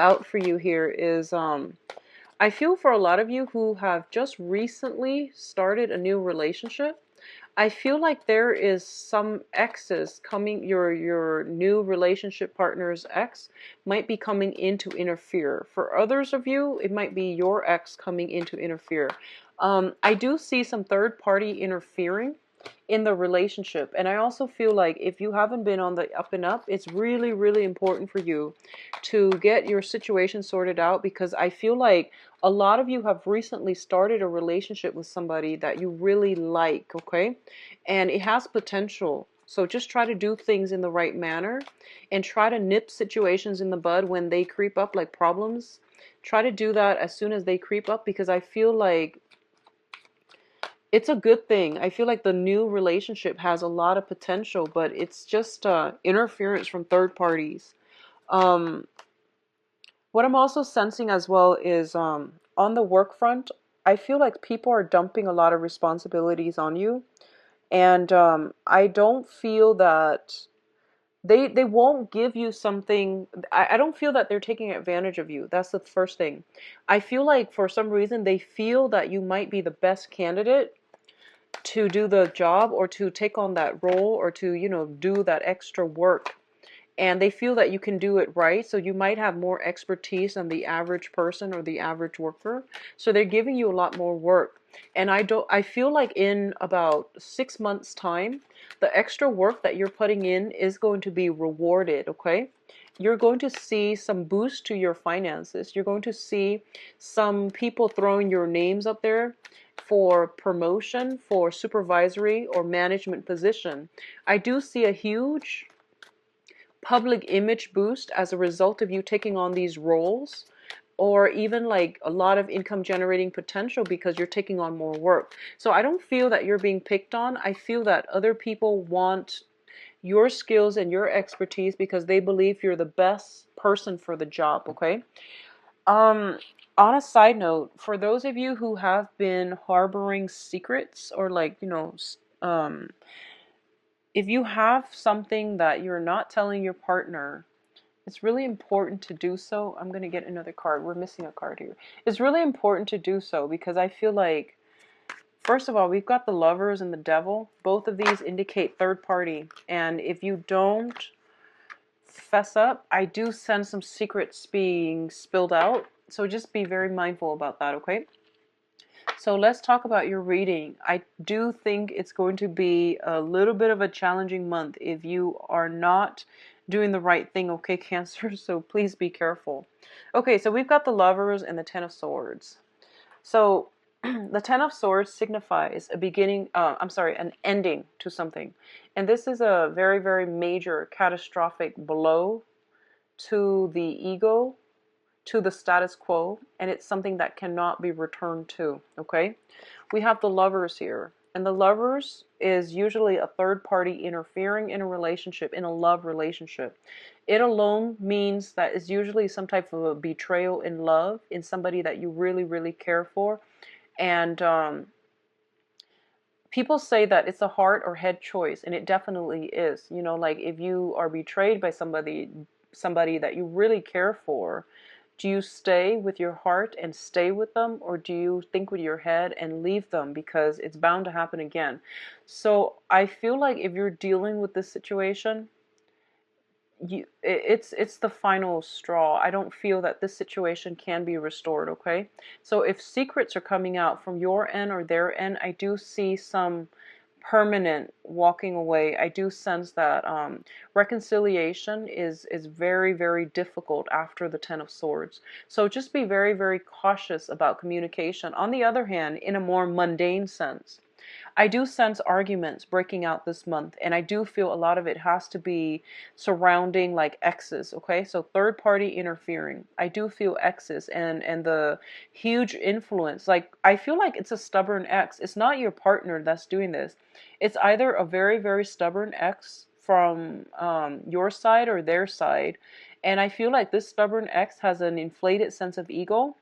out for you here is I feel for a lot of you who have just recently started a new relationship, I feel like there is some exes coming, your new relationship partner's ex might be coming in to interfere. For others of you, it might be your ex coming in to interfere. I do see some third party interfering in the relationship. And I also feel like if you haven't been on the up and up, it's really, really important for you to get your situation sorted out, because I feel like a lot of you have recently started a relationship with somebody that you really like, okay? And it has potential. So just try to do things in the right manner and try to nip situations in the bud when they creep up, like problems. Try to do that as soon as they creep up, because I feel like it's a good thing. I feel like the new relationship has a lot of potential, but it's just interference from third parties. Um, what I'm also sensing as well is on the work front, I feel like people are dumping a lot of responsibilities on you. And I don't feel that they won't give you something. I don't feel that they're taking advantage of you. That's the first thing. I feel like for some reason they feel that you might be the best candidate to do the job, or to take on that role, or to, do that extra work. And they feel that you can do it right. So you might have more expertise than the average person or the average worker. So they're giving you a lot more work. And I feel like in about 6 months time, the extra work that you're putting in is going to be rewarded. Okay. You're going to see some boost to your finances. You're going to see some people throwing your names up there for promotion, for supervisory or management position. I do see a huge public image boost as a result of you taking on these roles, or even like a lot of income generating potential because you're taking on more work. So I don't feel that you're being picked on. I feel that other people want your skills and your expertise because they believe you're the best person for the job, okay? Um, on a side note, for those of you who have been harboring secrets, or like, if you have something that you're not telling your partner, it's really important to do so. I'm going to get another card. We're missing a card here. It's really important to do so because I feel like, first of all, we've got the Lovers and the Devil. Both of these indicate third party. And if you don't fess up, I do sense some secrets being spilled out. So just be very mindful about that, okay? So let's talk about your reading. I do think it's going to be a little bit of a challenging month if you are not doing the right thing, okay, Cancer? So please be careful. Okay, so we've got the Lovers and the Ten of Swords. So the Ten of Swords signifies a beginning, an ending to something. And this is a very, very major catastrophic blow to the ego, to the status quo, and it's something that cannot be returned to, okay? We have the Lovers here, and the Lovers is usually a third party interfering in a relationship, in a love relationship. It alone means that it's usually some type of a betrayal in love, in somebody that you really, really care for. And people say that it's a heart or head choice, and it definitely is. Like if you are betrayed by somebody that you really care for, do you stay with your heart and stay with them, or do you think with your head and leave them, because it's bound to happen again? So I feel like if you're dealing with this situation, it's the final straw. I don't feel that this situation can be restored, okay? So if secrets are coming out from your end or their end, I do see some permanent walking away. I do sense that reconciliation is very, very difficult after the Ten of Swords. So just be very, very cautious about communication. On the other hand, in a more mundane sense, I do sense arguments breaking out this month, and I do feel a lot of it has to be surrounding like exes, okay? So third party interfering. I do feel exes and the huge influence. Like I feel like it's a stubborn ex. It's not your partner that's doing this. It's either a very, very stubborn ex from your side or their side. And I feel like this stubborn ex has an inflated sense of ego,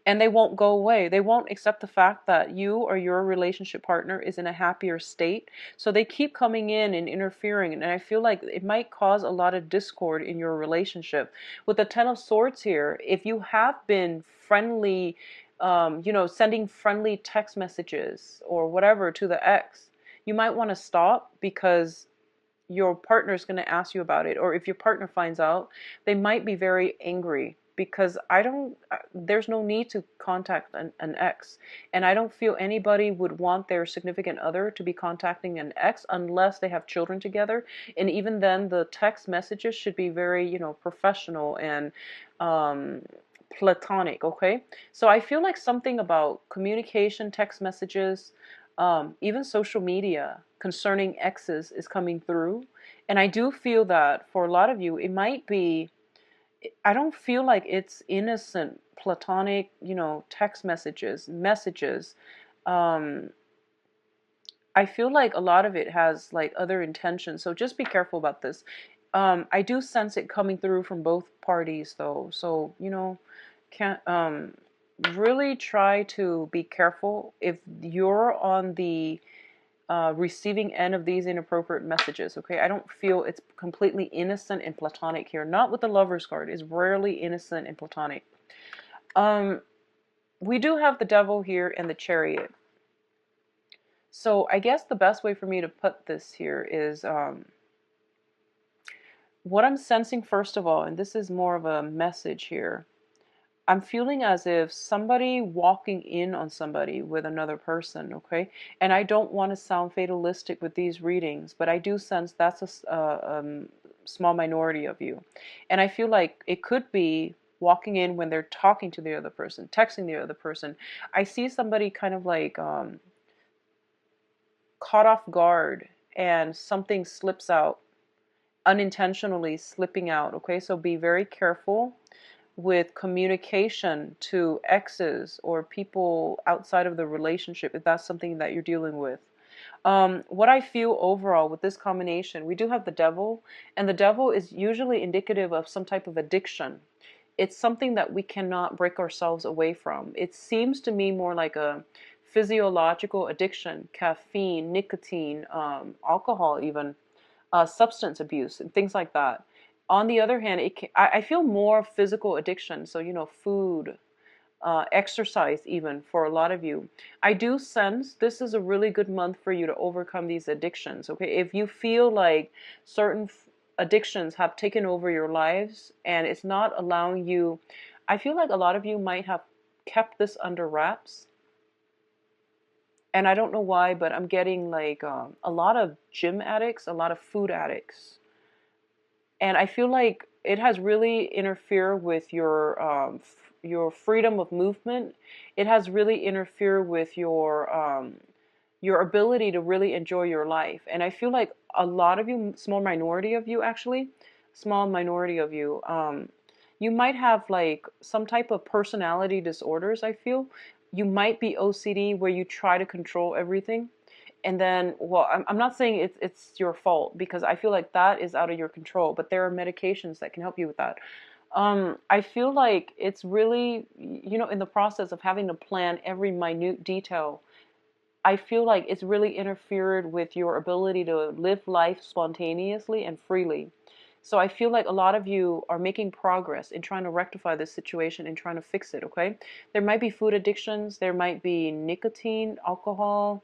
and they won't go away. They won't accept the fact that you or your relationship partner is in a happier state. So they keep coming in and interfering. And I feel like it might cause a lot of discord in your relationship. With the Ten of Swords here, if you have been friendly, sending friendly text messages or whatever to the ex, you might want to stop, because your partner is going to ask you about it. Or if your partner finds out, they might be very angry, because there's no need to contact an ex. And I don't feel anybody would want their significant other to be contacting an ex unless they have children together. And even then, the text messages should be very, professional and platonic, okay? So I feel like something about communication, text messages, even social media concerning exes is coming through. And I do feel that for a lot of you, it might be, I don't feel like it's innocent, platonic, text messages. Um, I feel like a lot of it has like other intentions. So just be careful about this. I do sense it coming through from both parties though. So, can't, really try to be careful if you're on the receiving end of these inappropriate messages. Okay, I don't feel it's completely innocent and platonic here. Not with the Lovers card. It's rarely innocent and platonic. We do have the Devil here and the Chariot. So I guess the best way for me to put this here is what I'm sensing first of all, and this is more of a message here. I'm feeling as if somebody walking in on somebody with another person, okay? And I don't want to sound fatalistic with these readings, but I do sense that's a small minority of you. And I feel like it could be walking in when they're talking to the other person, texting the other person. I see somebody kind of like caught off guard and something slips out, unintentionally slipping out, okay? So be very careful with communication to exes or people outside of the relationship if that's something that you're dealing with. What I feel overall with this combination, we do have the Devil, and the Devil is usually indicative of some type of addiction. It's something that we cannot break ourselves away from. It seems to me more like a physiological addiction, caffeine, nicotine, alcohol even, substance abuse, and things like that. On the other hand, I feel more physical addiction. So, food, exercise, even for a lot of you. I do sense this is a really good month for you to overcome these addictions. Okay. If you feel like certain addictions have taken over your lives and it's not allowing you, I feel like a lot of you might have kept this under wraps. And I don't know why, but I'm getting like a lot of gym addicts, a lot of food addicts. And I feel like it has really interfered with your freedom of movement. It has really interfered with your ability to really enjoy your life. And I feel like a lot of you, small minority of you actually, small minority of you, you might have like some type of personality disorders. I feel you might be OCD where you try to control everything. And then, well, I'm not saying it's your fault, because I feel like that is out of your control, but there are medications that can help you with that. I feel like it's really, in the process of having to plan every minute detail, I feel like it's really interfered with your ability to live life spontaneously and freely. So I feel like a lot of you are making progress in trying to rectify this situation and trying to fix it, okay? There might be food addictions, there might be nicotine, alcohol.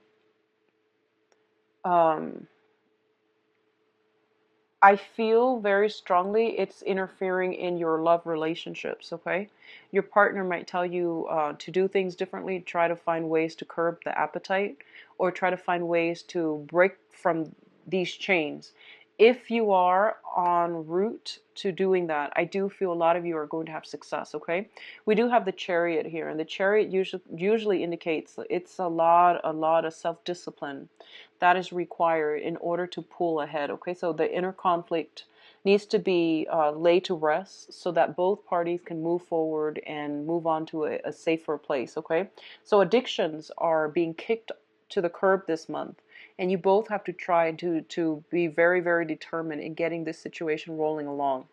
I feel very strongly it's interfering in your love relationships, okay? Your partner might tell you to do things differently, try to find ways to curb the appetite, or try to find ways to break from these chains. If you are en route to doing that, I do feel a lot of you are going to have success, okay? We do have the Chariot here, and the Chariot usually indicates it's a lot of self-discipline that is required in order to pull ahead, okay? So the inner conflict needs to be laid to rest so that both parties can move forward and move on to a safer place, okay? So addictions are being kicked to the curb this month, and you both have to try to be very, very determined in getting this situation rolling along.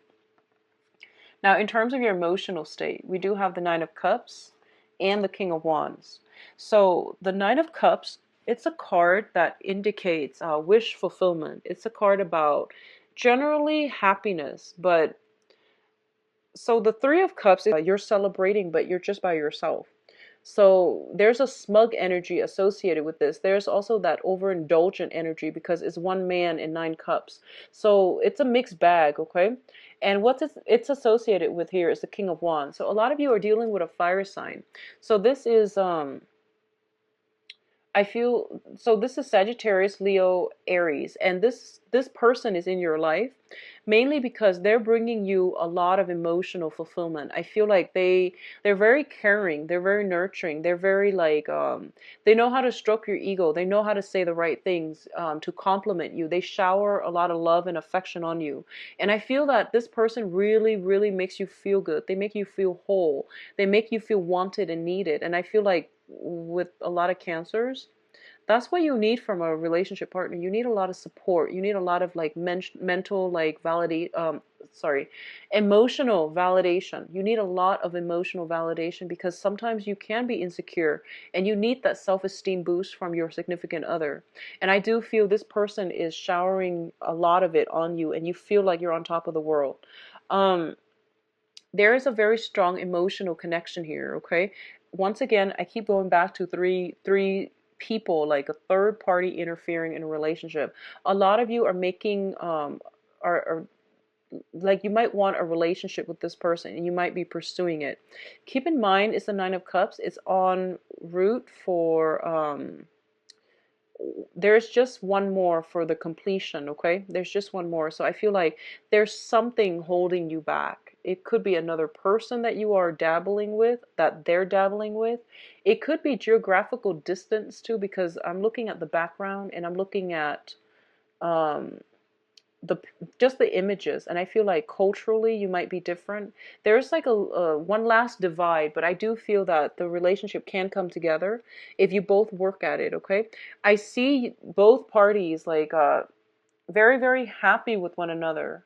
Now, in terms of your emotional state, we do have the Nine of Cups and the King of Wands. So the Nine of Cups, it's a card that indicates wish fulfillment. It's a card about generally happiness, but so the Three of Cups is you're celebrating, but you're just by yourself. So there's a smug energy associated with this. There's also that overindulgent energy because it's one man in nine cups. So it's a mixed bag, okay? And what it's associated with here is the King of Wands. So a lot of you are dealing with a fire sign. So this is I feel so this is Sagittarius, Leo, Aries, and this person is in your life mainly because they're bringing you a lot of emotional fulfillment. I feel like they're very caring, they're very nurturing, they're very like they know how to stroke your ego, they know how to say the right things to compliment you. They shower a lot of love and affection on you, and I feel that this person really, really makes you feel good. They make you feel whole. They make you feel wanted and needed. And I feel like with a lot of cancers, that's what you need from a relationship partner. You need a lot of support. You need a lot of like mental like validate sorry, emotional validation. You need a lot of emotional validation because sometimes you can be insecure and you need that self-esteem boost from your significant other. And I do feel this person is showering a lot of it on you and you feel like you're on top of the world. Um there is a very strong emotional connection here, okay? Once again, I keep going back to three people, like a third party interfering in a relationship. A lot of you are making are like you might want a relationship with this person and you might be pursuing it. Keep in mind it's the Nine of Cups. It's en route for there's just one more for the completion, okay? There's just one more. So I feel like there's something holding you back. It could be another person that you are dabbling with, that they're dabbling with. It could be geographical distance too, because I'm looking at the background and I'm looking at um, the just the images, and I feel like culturally you might be different. There's like a one last divide, but I do feel that the relationship can come together if you both work at it, okay? I see both parties like very, very happy with one another,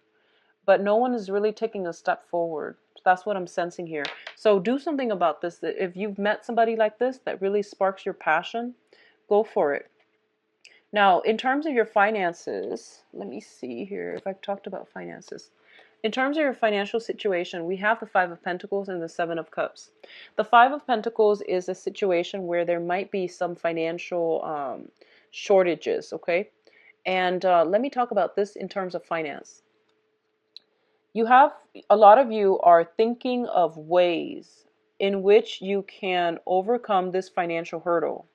but no one is really taking a step forward. That's what I'm sensing here. So do something about this. If you've met somebody like this that really sparks your passion, go for it. Now, in terms of your finances, let me see here if I've talked about finances. In terms of your financial situation, we have the Five of Pentacles and the Seven of Cups. The Five of Pentacles is a situation where there might be some financial shortages, okay? And let me talk about this in terms of finance. You have, a lot of you are thinking of ways in which you can overcome this financial hurdle.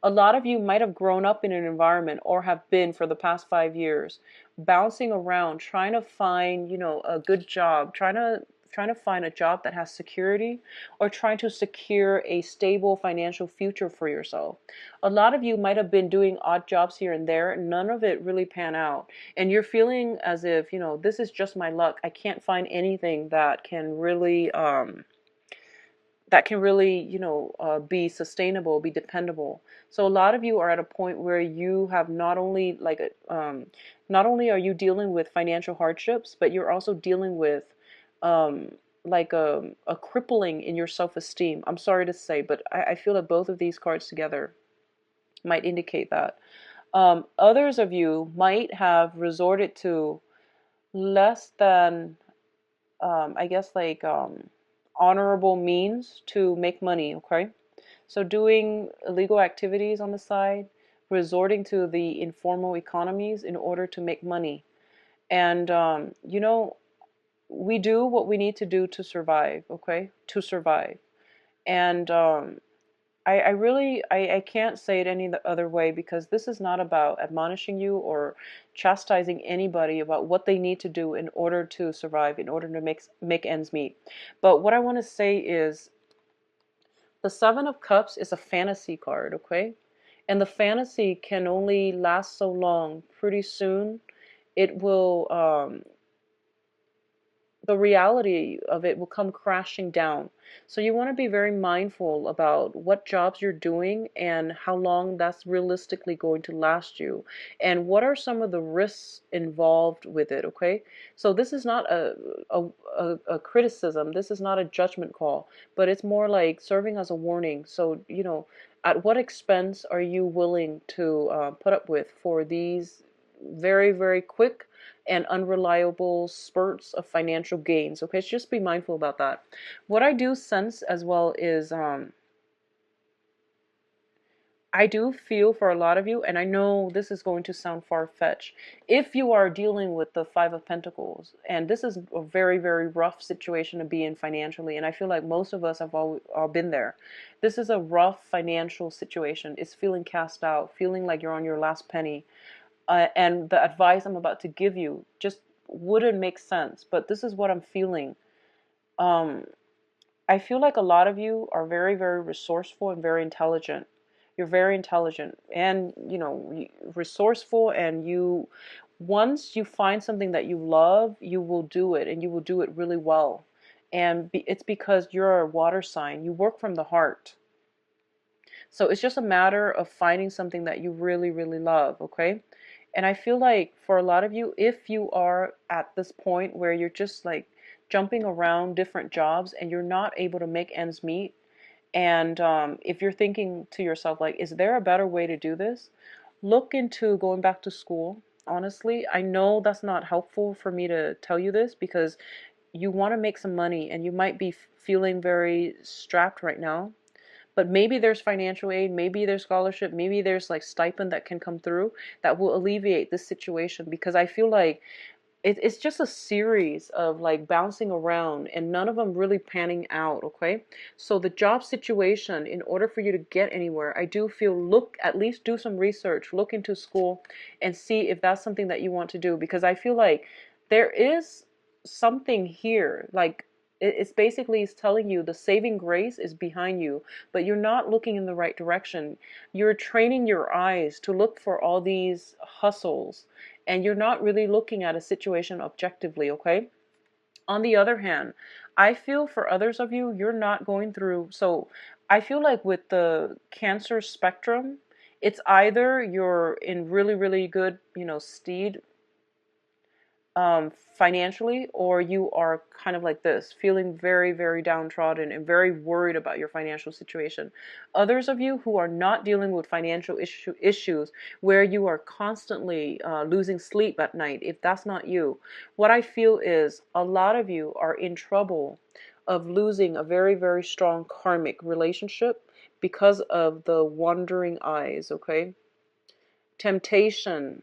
A lot of you might have grown up in an environment or have been for the past 5 years bouncing around trying to find, you know, a good job, trying to find a job that has security or trying to secure a stable financial future for yourself. A lot of you might have been doing odd jobs here and there, and none of it really pan out. And you're feeling as if, you know, this is just my luck. I can't find anything that can really, you know, be sustainable, be dependable. So a lot of you are at a point where you have not only not only are you dealing with financial hardships, but you're also dealing with um, like a crippling in your self-esteem. I'm sorry to say, but I feel that both of these cards together might indicate that. Others of you might have resorted to less than I guess like honorable means to make money, okay? So doing illegal activities on the side, resorting to the informal economies in order to make money. And, you know, we do what we need to do to survive, okay? To survive. And I really, I can't say it any other way because this is not about admonishing you or chastising anybody about what they need to do in order to survive, in order to make ends meet. But what I want to say is the Seven of Cups is a fantasy card, okay? And the fantasy can only last so long. Pretty soon, it will the reality of it will come crashing down. So you want to be very mindful about what jobs you're doing and how long that's realistically going to last you, and what are some of the risks involved with it, okay? So this is not a criticism, this is not a judgment call, but it's more like serving as a warning. So, at what expense are you willing to put up with for these very, very quick and unreliable spurts of financial gains. Okay, so just be mindful about that. What I do sense as well is I do feel for a lot of you, and I know this is going to sound far-fetched, if you are dealing with the Five of Pentacles, and this is a very, very rough situation to be in financially, and I feel like most of us have all been there. This is a rough financial situation. It's feeling cast out, feeling like you're on your last penny. And the advice I'm about to give you just wouldn't make sense, but this is what I'm feeling. Um, I feel like a lot of you are very, very resourceful and very intelligent. You're very intelligent and, resourceful, and once you find something that you love, you will do it, and you will do it really well. And it's because you're a water sign. You work from the heart. So it's just a matter of finding something that you really, really love, okay? And I feel like for a lot of you, if you are at this point where you're just like jumping around different jobs and you're not able to make ends meet, and if you're thinking to yourself, like, is there a better way to do this? Look into going back to school. Honestly, I know that's not helpful for me to tell you this because you want to make some money and you might be feeling very strapped right now. But maybe there's financial aid, maybe there's scholarship, maybe there's like stipend that can come through that will alleviate this situation, because I feel like it's just a series of like bouncing around and none of them really panning out, okay? So the job situation, in order for you to get anywhere, I do feel, look, at least do some research, look into school and see if that's something that you want to do, because I feel like there is something here, like it's basically it's telling you the saving grace is behind you, but you're not looking in the right direction. You're training your eyes to look for all these hustles, and you're not really looking at a situation objectively, okay? On the other hand, I feel for others of you, you're not going through, so I feel like with the Cancer spectrum, it's either you're in really, really good, steed financially, or you are kind of like this, feeling very, very downtrodden and very worried about your financial situation. Others of you who are not dealing with financial issues where you are constantly losing sleep at night, if that's not you, what I feel is a lot of you are in trouble of losing a very, very strong karmic relationship because of the wandering eyes, okay? Temptation,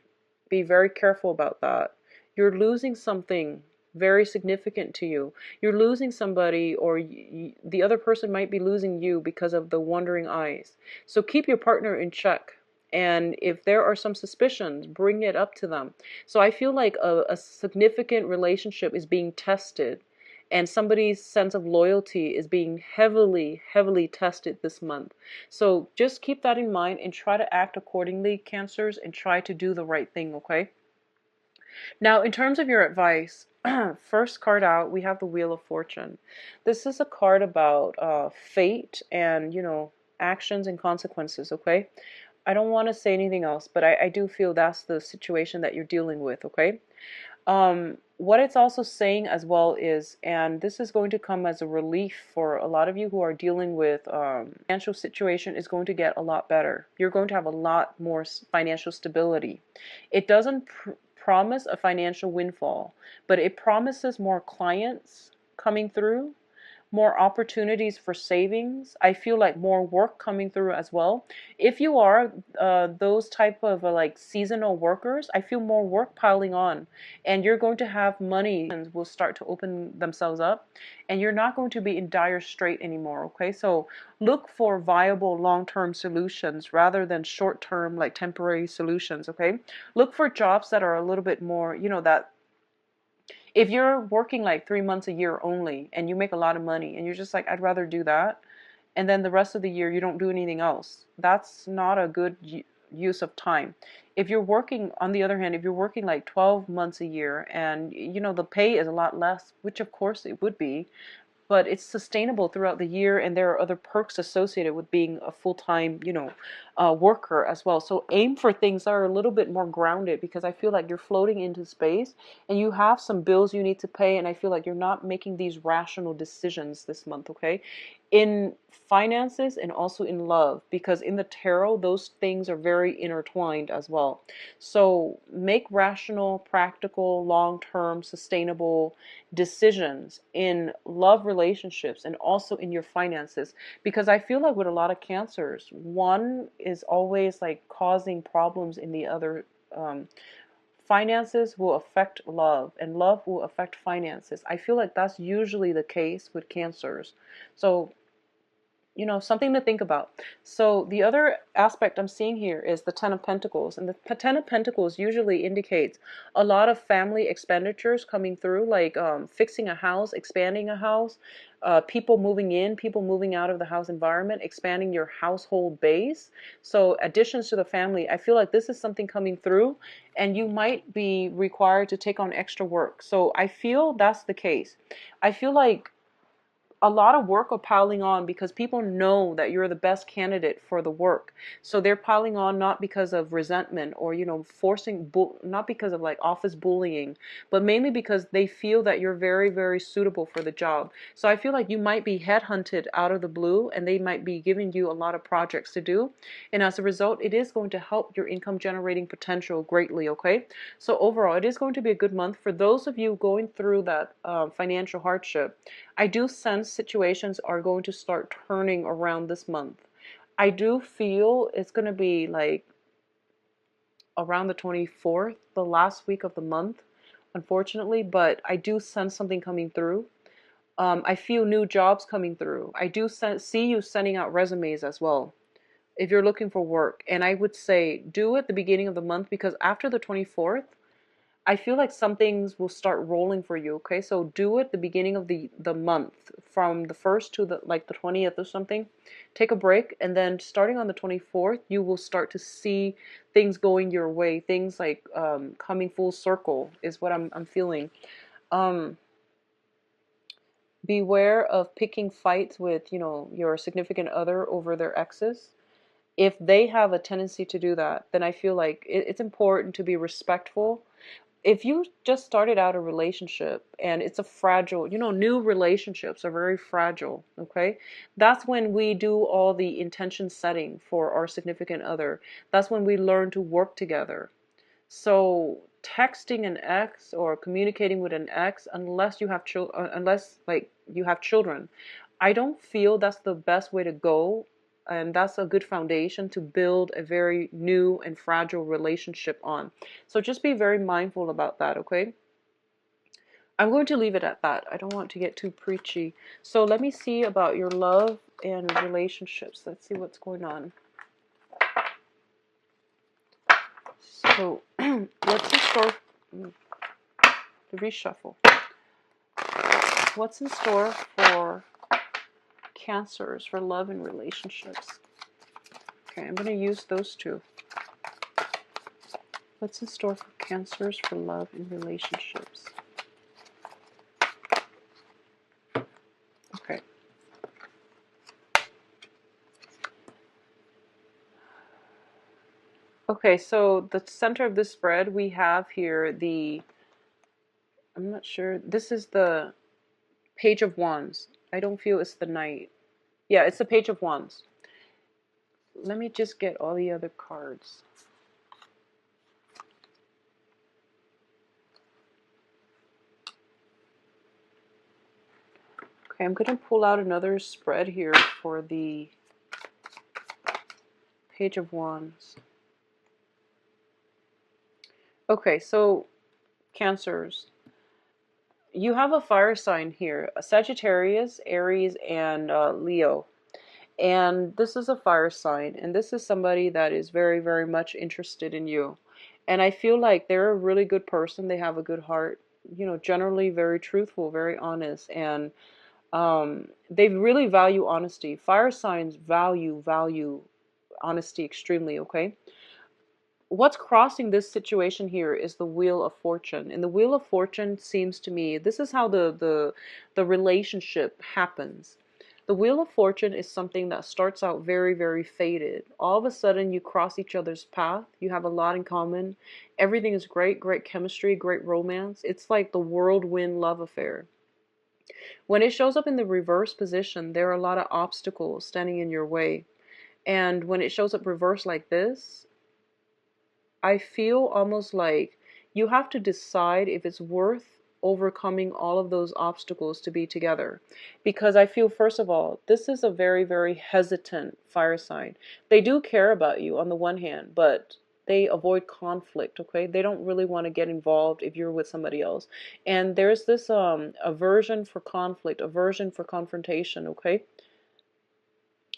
be very careful about that. You're losing something very significant to you. You're losing somebody, or the other person might be losing you because of the wandering eyes. So keep your partner in check. And if there are some suspicions, bring it up to them. So I feel like a significant relationship is being tested, and somebody's sense of loyalty is being heavily, heavily tested this month. So just keep that in mind and try to act accordingly, Cancers, and try to do the right thing, okay? Now, in terms of your advice, first card out, we have the Wheel of Fortune. This is a card about fate and, actions and consequences, okay? I don't want to say anything else, but I do feel that's the situation that you're dealing with, okay? What it's also saying as well is, and this is going to come as a relief for a lot of you who are dealing with financial situation, is going to get a lot better. You're going to have a lot more financial stability. It doesn't promise a financial windfall, but it promises more clients coming through, more opportunities for savings. I feel like more work coming through as well. If you are those type of like seasonal workers, I feel more work piling on, and you're going to have money and will start to open themselves up, and you're not going to be in dire strait anymore, okay? So look for viable long-term solutions rather than short-term, like temporary solutions, okay? Look for jobs that are a little bit more, that if you're working like 3 months a year only and you make a lot of money and you're just like, I'd rather do that, and then the rest of the year you don't do anything else, that's not a good use of time. If you're working, on the other hand, if you're working like 12 months a year and the pay is a lot less, which of course it would be, but it's sustainable throughout the year, and there are other perks associated with being a full-time, worker as well. So aim for things that are a little bit more grounded, because I feel like you're floating into space and you have some bills you need to pay, and I feel like you're not making these rational decisions this month, okay? In finances and also in love, because in the tarot, those things are very intertwined as well. So make rational, practical, long-term, sustainable decisions in love relationships and also in your finances, because I feel like with a lot of cancers, one is always like causing problems in the other. Finances will affect love and love will affect finances. I feel like that's usually the case with cancers. So something to think about. So the other aspect I'm seeing here is the Ten of Pentacles. And the Ten of Pentacles usually indicates a lot of family expenditures coming through, like fixing a house, expanding a house, people moving in, people moving out of the house environment, expanding your household base. So additions to the family, I feel like this is something coming through, and you might be required to take on extra work. So I feel that's the case. I feel like a lot of work are piling on because people know that you're the best candidate for the work. So they're piling on not because of resentment or, forcing, not because of like office bullying, but mainly because they feel that you're very, very suitable for the job. So I feel like you might be headhunted out of the blue and they might be giving you a lot of projects to do. And as a result, it is going to help your income generating potential greatly, okay? So overall, it is going to be a good month. For those of you going through that financial hardship, I do sense situations are going to start turning around this month. I do feel it's going to be like around the 24th, the last week of the month, unfortunately, but I do sense something coming through. I feel new jobs coming through. I do see you sending out resumes as well if you're looking for work. And I would say do it at the beginning of the month, because after the 24th, I feel like some things will start rolling for you, okay? So do it the beginning of the month, from the 1st to the 20th or something. Take a break, and then starting on the 24th, you will start to see things going your way. Things like coming full circle is what I'm feeling. Beware of picking fights with, your significant other over their exes. If they have a tendency to do that, then I feel like it's important to be respectful. If you just started out a relationship and it's a fragile, new relationships are very fragile, okay? That's when we do all the intention setting for our significant other. That's when we learn to work together. So texting an ex or communicating with an ex, unless you have unless like you have children, I don't feel that's the best way to go, and that's a good foundation to build a very new and fragile relationship on. So just be very mindful about that, okay? I'm going to leave it at that. I don't want to get too preachy. So let me see about your love and relationships. Let's see what's going on. So what's in store? The reshuffle. What's in store for Cancers for love and relationships? Okay, I'm going to use those two. What's in store for Cancers for love and relationships? Okay. Okay, so the center of this spread, we have here I'm not sure, this is the Page of Wands. I don't feel it's the Knight. Yeah, it's the Page of Wands. Let me just get all the other cards. Okay, I'm going to pull out another spread here for the Page of Wands. Okay, so Cancers, you have a fire sign here, a Sagittarius, Aries, and Leo. And this is a fire sign, and this is somebody that is very, very much interested in you. And I feel like they're a really good person. They have a good heart, generally very truthful, very honest, and they really value honesty. Fire signs value honesty extremely, okay? what's crossing this situation here is the Wheel of Fortune. And the Wheel of Fortune seems to me, this is how the relationship happens. The Wheel of Fortune is something that starts out very, very faded. All of a sudden, you cross each other's path. You have a lot in common. Everything is great, great chemistry, great romance. It's like the whirlwind love affair. When it shows up in the reverse position, there are a lot of obstacles standing in your way. And when it shows up reversed like this, I feel almost like you have to decide if it's worth overcoming all of those obstacles to be together. Because I feel, first of all, this is a very, very hesitant fire sign. They do care about you on the one hand, but they avoid conflict, okay? They don't really want to get involved if you're with somebody else. And there's this aversion for conflict, aversion for confrontation, okay?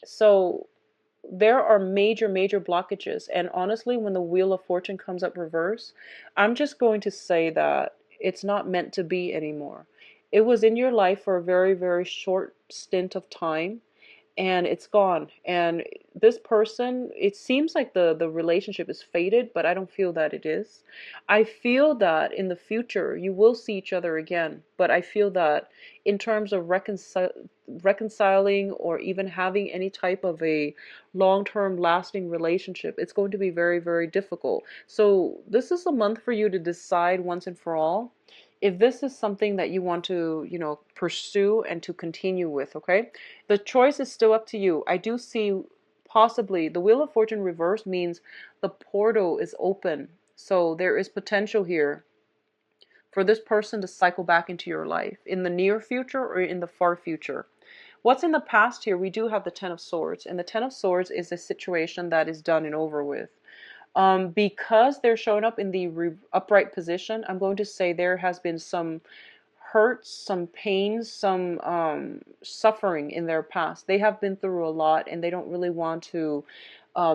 So there are major, major blockages. And honestly, when the Wheel of Fortune comes up reverse, I'm just going to say that it's not meant to be anymore. It was in your life for a very, very short stint of time, and it's gone. And this person, it seems like the relationship is faded, but I don't feel that it is. I feel that in the future you will see each other again, but I feel that in terms of reconciling or even having any type of a long-term lasting relationship, it's going to be very, very difficult. So this is a month for you to decide once and for all if this is something that you want to, pursue and to continue with, okay? The choice is still up to you. I do see possibly the Wheel of Fortune reverse means the portal is open. So there is potential here for this person to cycle back into your life in the near future or in the far future. What's in the past here? We do have the Ten of Swords, and the Ten of Swords is a situation that is done and over with. Because they're showing up in the upright position, I'm going to say there has been some hurts, some pains, some suffering in their past. They have been through a lot, and they don't really want to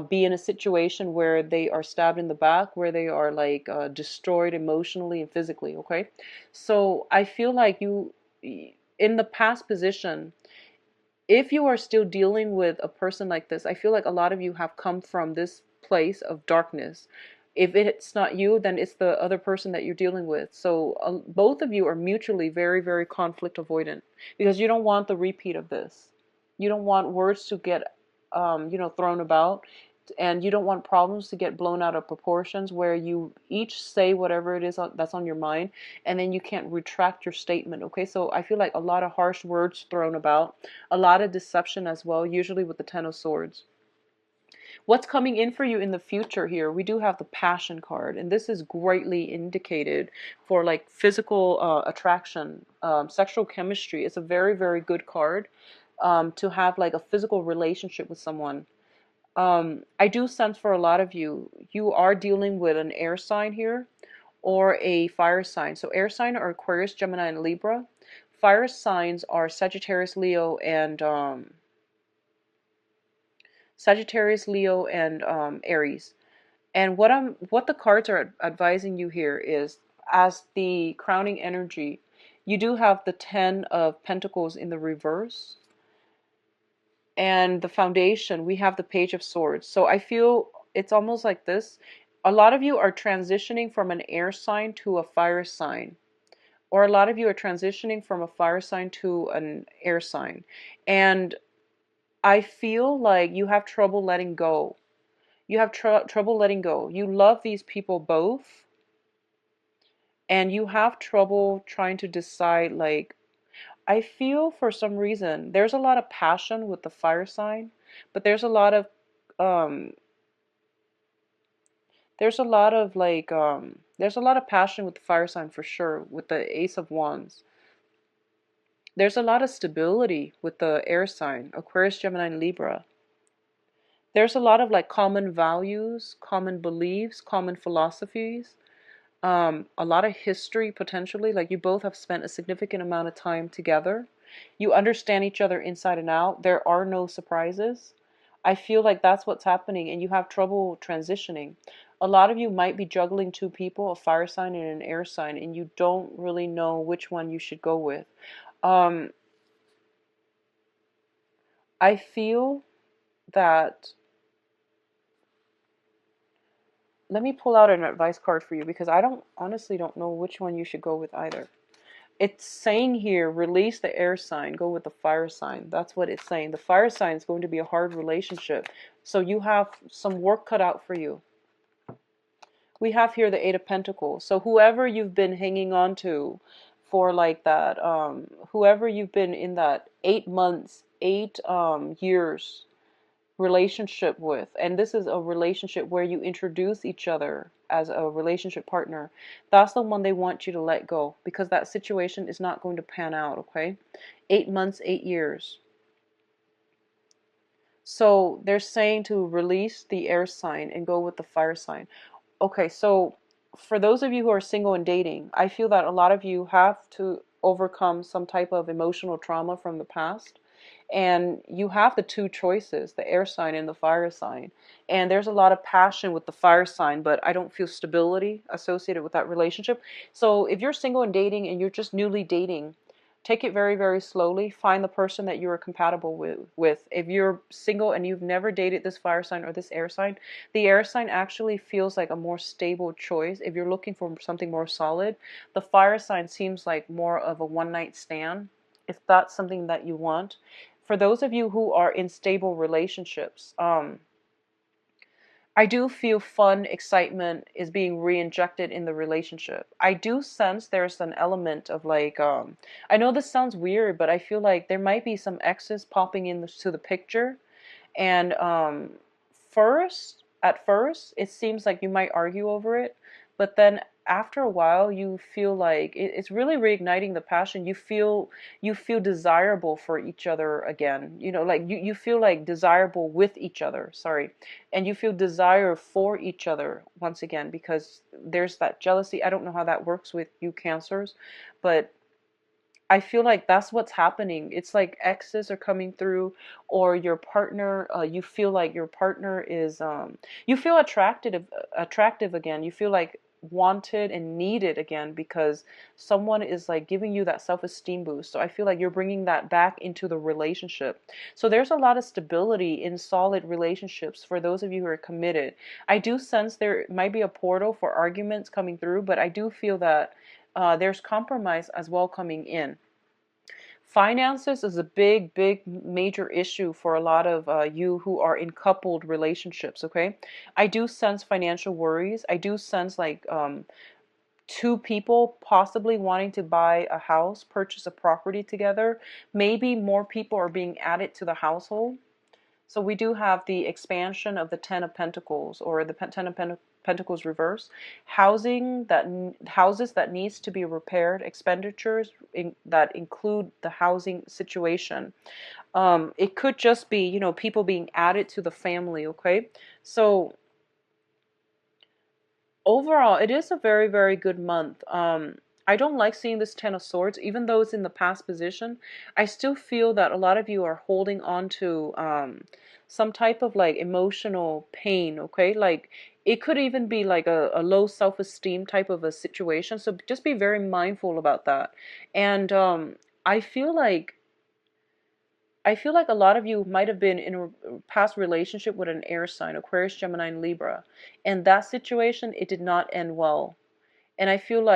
be in a situation where they are stabbed in the back, where they are like destroyed emotionally and physically, okay? So I feel like you, in the past position, if you are still dealing with a person like this, I feel like a lot of you have come from this place of darkness. If it's not you, then it's the other person that you're dealing with. So both of you are mutually very, very conflict avoidant because you don't want the repeat of this. You don't want words to get, thrown about, and you don't want problems to get blown out of proportions where you each say whatever it is that's on your mind, and then you can't retract your statement, okay? So I feel like a lot of harsh words thrown about, a lot of deception as well, usually with the Ten of Swords. What's coming in for you in the future here? We do have the Passion card, and this is greatly indicated for like physical attraction, sexual chemistry. It's a very, very good card to have like a physical relationship with someone. I do sense for a lot of you, you are dealing with an air sign here or a fire sign. So air sign are Aquarius, Gemini, and Libra. Fire signs are Sagittarius, Leo, and Aries. And what the cards are advising you here is, as the crowning energy, you do have the Ten of Pentacles in the reverse. And the foundation, we have the Page of Swords. So I feel it's almost like this. A lot of you are transitioning from an air sign to a fire sign. Or a lot of you are transitioning from a fire sign to an air sign. And I feel like you have trouble letting go. You have trouble letting go. You love these people both. And you have trouble trying to decide, like, I feel for some reason there's a lot of passion with the fire sign, but there's a lot of um there's a lot of passion with the fire sign for sure, with the Ace of Wands. There's a lot of stability with the air sign, Aquarius, Gemini, and Libra. There's a lot of like common values, common beliefs, common philosophies, a lot of history potentially. Like you both have spent a significant amount of time together. You understand each other inside and out. There are no surprises. I feel like that's what's happening, and you have trouble transitioning. A lot of you might be juggling two people, a fire sign and an air sign, and you don't really know which one you should go with. Um, I feel that let me pull out an advice card for you, because I don't honestly don't know which one you should go with either. It's saying here, release the air sign, go with the fire sign. That's what it's saying. The fire sign is going to be a hard relationship. So you have some work cut out for you. We have here the Eight of Pentacles. So whoever you've been hanging on to for like that, whoever you've been in that 8 months, 8 years relationship with, and this is a relationship where you introduce each other as a relationship partner, that's the one they want you to let go, because that situation is not going to pan out. Okay, 8 months, 8 years. So they're saying to release the air sign and go with the fire sign. Okay, so for those of you who are single and dating, I feel that a lot of you have to overcome some type of emotional trauma from the past. And you have the two choices, the air sign and the fire sign. And there's a lot of passion with the fire sign, but I don't feel stability associated with that relationship. So if you're single and dating and you're just newly dating, take it very, very slowly. Find the person that you are compatible with. If you're single and you've never dated this fire sign or this air sign, the air sign actually feels like a more stable choice. If you're looking for something more solid, the fire sign seems like more of a one-night stand, if that's something that you want. For those of you who are in stable relationships, I do feel fun, excitement is being re-injected in the relationship. I do sense there's an element of like, I know this sounds weird, but I feel like there might be some exes popping into the picture. And at first, it seems like you might argue over it, but then after a while, you feel like it's really reigniting the passion. You feel desirable for each other again. You know, like you feel like desirable with each other. Sorry, and you feel desire for each other once again, because there's that jealousy. I don't know how that works with you Cancers, but I feel like that's what's happening. It's like exes are coming through, or your partner. You feel like your partner is. You feel attractive again. You feel like wanted and needed again, because someone is like giving you that self-esteem boost. So I feel like you're bringing that back into the relationship. So there's a lot of stability in solid relationships for those of you who are committed. I do sense there might be a portal for arguments coming through, but I do feel that there's compromise as well coming in. Finances is a big, big, major issue for a lot of you who are in coupled relationships, okay? I do sense financial worries. I do sense like two people possibly wanting to buy a house, purchase a property together. Maybe more people are being added to the household. So we do have the expansion of the Ten of Pentacles, or the Ten of Pentacles reverse. Houses that needs to be repaired, expenditures that include the housing situation. It could just be, people being added to the family, okay? So overall, it is a very, very good month. I don't like seeing this Ten of Swords, even though it's in the past position. I still feel that a lot of you are holding on to some type of like emotional pain, okay? Like it could even be like a low self-esteem type of a situation. So just be very mindful about that. And I feel like a lot of you might have been in a past relationship with an air sign, Aquarius, Gemini, and Libra. And that situation, it did not end well. And I feel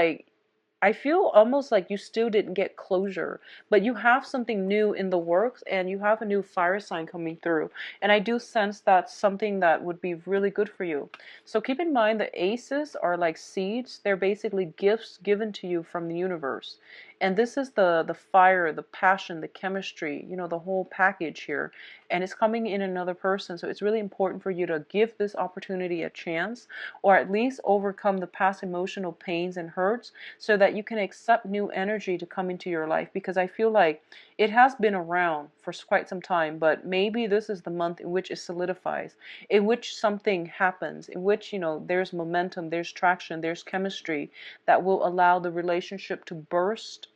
almost like you still didn't get closure, but you have something new in the works, and you have a new fire sign coming through. And I do sense that's something that would be really good for you. So keep in mind the aces are like seeds. They're basically gifts given to you from the universe. And this is the fire, the passion, the chemistry, the whole package here. And it's coming in another person. So it's really important for you to give this opportunity a chance, or at least overcome the past emotional pains and hurts, so that you can accept new energy to come into your life. Because I feel like it has been around for quite some time, but maybe this is the month in which it solidifies, in which something happens, in which, there's momentum, there's traction, there's chemistry that will allow the relationship to burst,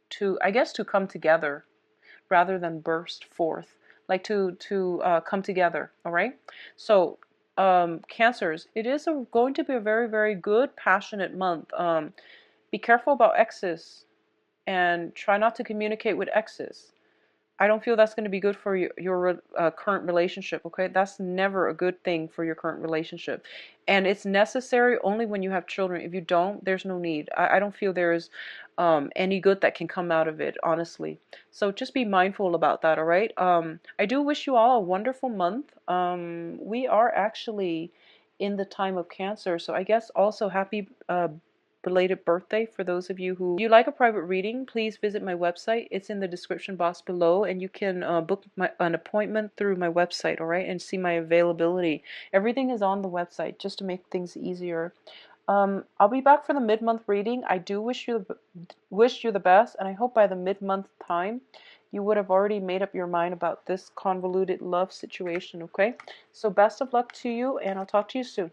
to come together rather than burst forth, like to come together. All right. So Cancers, it is going to be a very, very good, passionate month. Be careful about exes, and try not to communicate with exes. I don't feel that's going to be good for your current relationship, okay? That's never a good thing for your current relationship. And it's necessary only when you have children. If you don't, there's no need. I don't feel there's any good that can come out of it, honestly. So just be mindful about that, all right? I do wish you all a wonderful month. We are actually in the time of Cancer, so I guess also happy belated birthday for those of you who, if you like a private reading, please visit my website. It's in the description box below, and you can book an appointment through my website, all right, and see my availability. Everything is on the website just to make things easier. I'll be back for the mid-month reading. I do wish you the best, and I hope by the mid-month time you would have already made up your mind about this convoluted love situation, okay? So best of luck to you, and I'll talk to you soon.